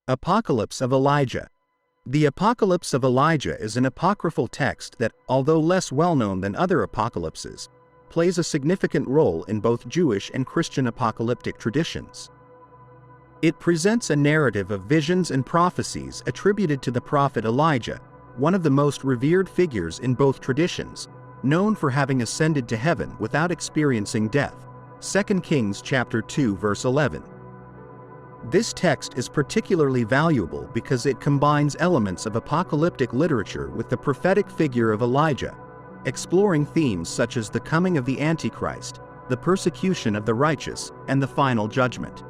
Apocalypse of Elijah. The Apocalypse of Elijah is an apocryphal text that, although less well-known than other apocalypses, plays a significant role in both Jewish and Christian apocalyptic traditions. It presents a narrative of visions and prophecies attributed to the prophet Elijah, one of the most revered figures in both traditions, known for having ascended to heaven without experiencing death. 2 Kings chapter 2 verse 11. This text is particularly valuable because it combines elements of apocalyptic literature with the prophetic figure of Elijah, exploring themes such as the coming of the Antichrist, the persecution of the righteous, and the final judgment.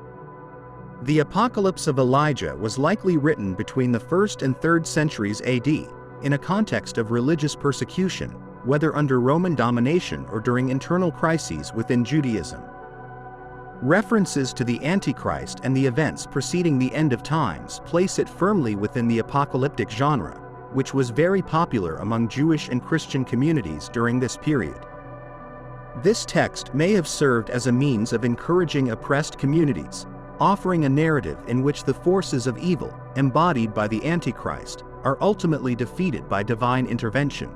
The Apocalypse of Elijah was likely written between the 1st and 3rd centuries AD, in a context of religious persecution, whether under Roman domination or during internal crises within Judaism. References to the Antichrist and the events preceding the end of times place it firmly within the apocalyptic genre, which was very popular among Jewish and Christian communities during this period. This text may have served as a means of encouraging oppressed communities, offering a narrative in which the forces of evil, embodied by the Antichrist, are ultimately defeated by divine intervention.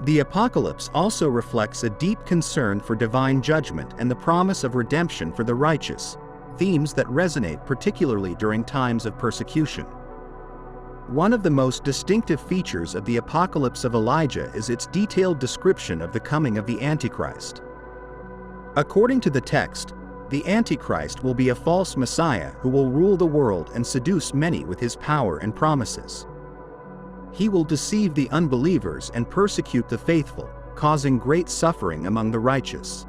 The Apocalypse also reflects a deep concern for divine judgment and the promise of redemption for the righteous, themes that resonate particularly during times of persecution. One of the most distinctive features of the Apocalypse of Elijah is its detailed description of the coming of the Antichrist. According to the text, the Antichrist will be a false Messiah who will rule the world and seduce many with his power and promises. He will deceive the unbelievers and persecute the faithful, causing great suffering among the righteous.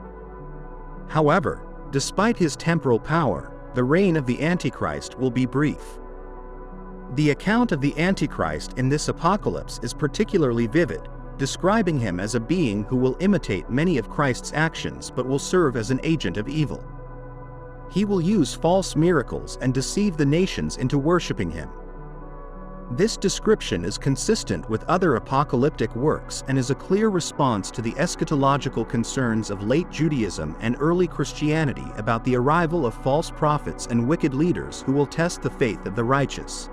However, despite his temporal power, the reign of the Antichrist will be brief. The account of the Antichrist in this apocalypse is particularly vivid, describing him as a being who will imitate many of Christ's actions but will serve as an agent of evil. He will use false miracles and deceive the nations into worshiping him. This description is consistent with other apocalyptic works and is a clear response to the eschatological concerns of late Judaism and early Christianity about the arrival of false prophets and wicked leaders who will test the faith of the righteous.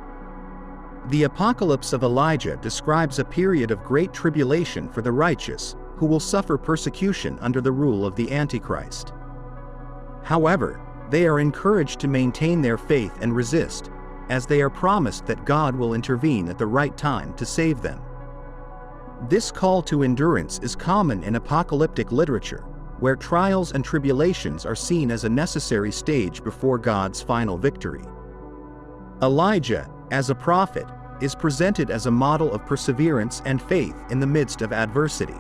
The Apocalypse of Elijah describes a period of great tribulation for the righteous, who will suffer persecution under the rule of the Antichrist. However, they are encouraged to maintain their faith and resist, as they are promised that God will intervene at the right time to save them. This call to endurance is common in apocalyptic literature, where trials and tribulations are seen as a necessary stage before God's final victory. Elijah, as a prophet, is presented as a model of perseverance and faith in the midst of adversity.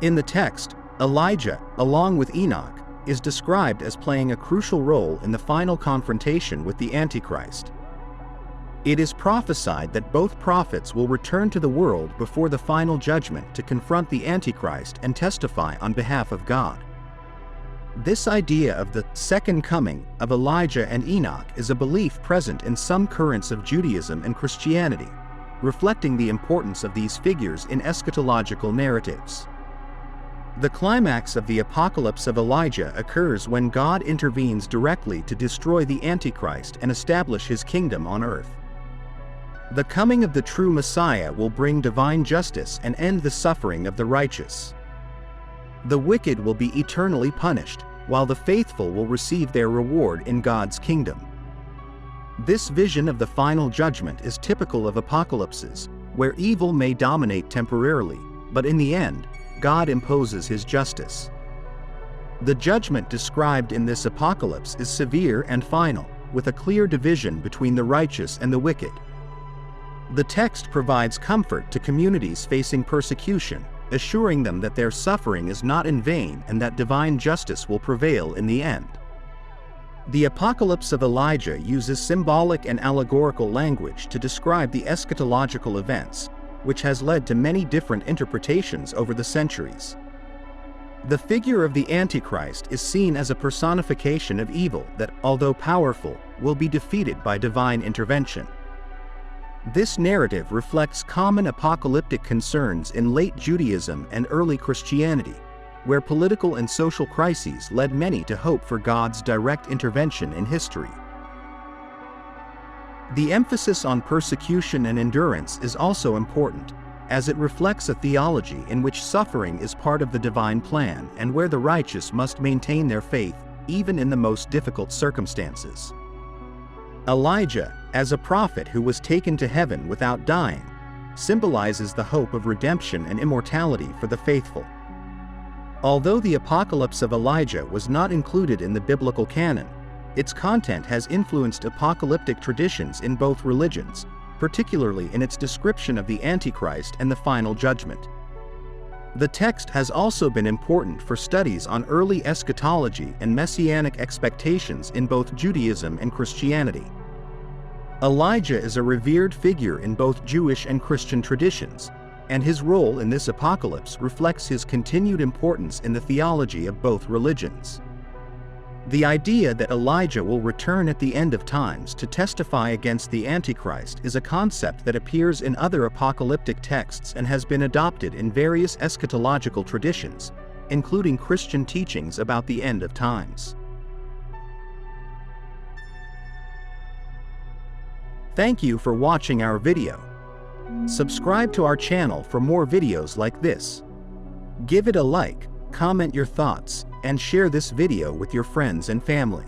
In the text, Elijah, along with Enoch, is described as playing a crucial role in the final confrontation with the Antichrist. It is prophesied that both prophets will return to the world before the final judgment to confront the Antichrist and testify on behalf of God. This idea of the second coming of Elijah and Enoch is a belief present in some currents of Judaism and Christianity, reflecting the importance of these figures in eschatological narratives. The climax of the Apocalypse of Elijah occurs when God intervenes directly to destroy the Antichrist and establish his kingdom on earth. The coming of the true Messiah will bring divine justice and end the suffering of the righteous. The wicked will be eternally punished, while the faithful will receive their reward in God's kingdom. This vision of the final judgment is typical of apocalypses, where evil may dominate temporarily, but in the end, God imposes his justice. The judgment described in this apocalypse is severe and final, with a clear division between the righteous and the wicked. The text provides comfort to communities facing persecution, assuring them that their suffering is not in vain and that divine justice will prevail in the end. The Apocalypse of Elijah uses symbolic and allegorical language to describe the eschatological events, which has led to many different interpretations over the centuries. The figure of the Antichrist is seen as a personification of evil that, although powerful, will be defeated by divine intervention. This narrative reflects common apocalyptic concerns in late Judaism and early Christianity, where political and social crises led many to hope for God's direct intervention in history. The emphasis on persecution and endurance is also important, as it reflects a theology in which suffering is part of the divine plan and where the righteous must maintain their faith, even in the most difficult circumstances. Elijah, as a prophet who was taken to heaven without dying, symbolizes the hope of redemption and immortality for the faithful. Although the apocalypse of Elijah was not included in the biblical canon, its content has influenced apocalyptic traditions in both religions, particularly in its description of the Antichrist and the final judgment. The text has also been important for studies on early eschatology and messianic expectations in both Judaism and Christianity. Elijah is a revered figure in both Jewish and Christian traditions, and his role in this apocalypse reflects his continued importance in the theology of both religions. The idea that Elijah will return at the end of times to testify against the Antichrist is a concept that appears in other apocalyptic texts and has been adopted in various eschatological traditions, including Christian teachings about the end of times. Thank you for watching our video. Subscribe to our channel for more videos like this. Give it a like, comment your thoughts, and share this video with your friends and family.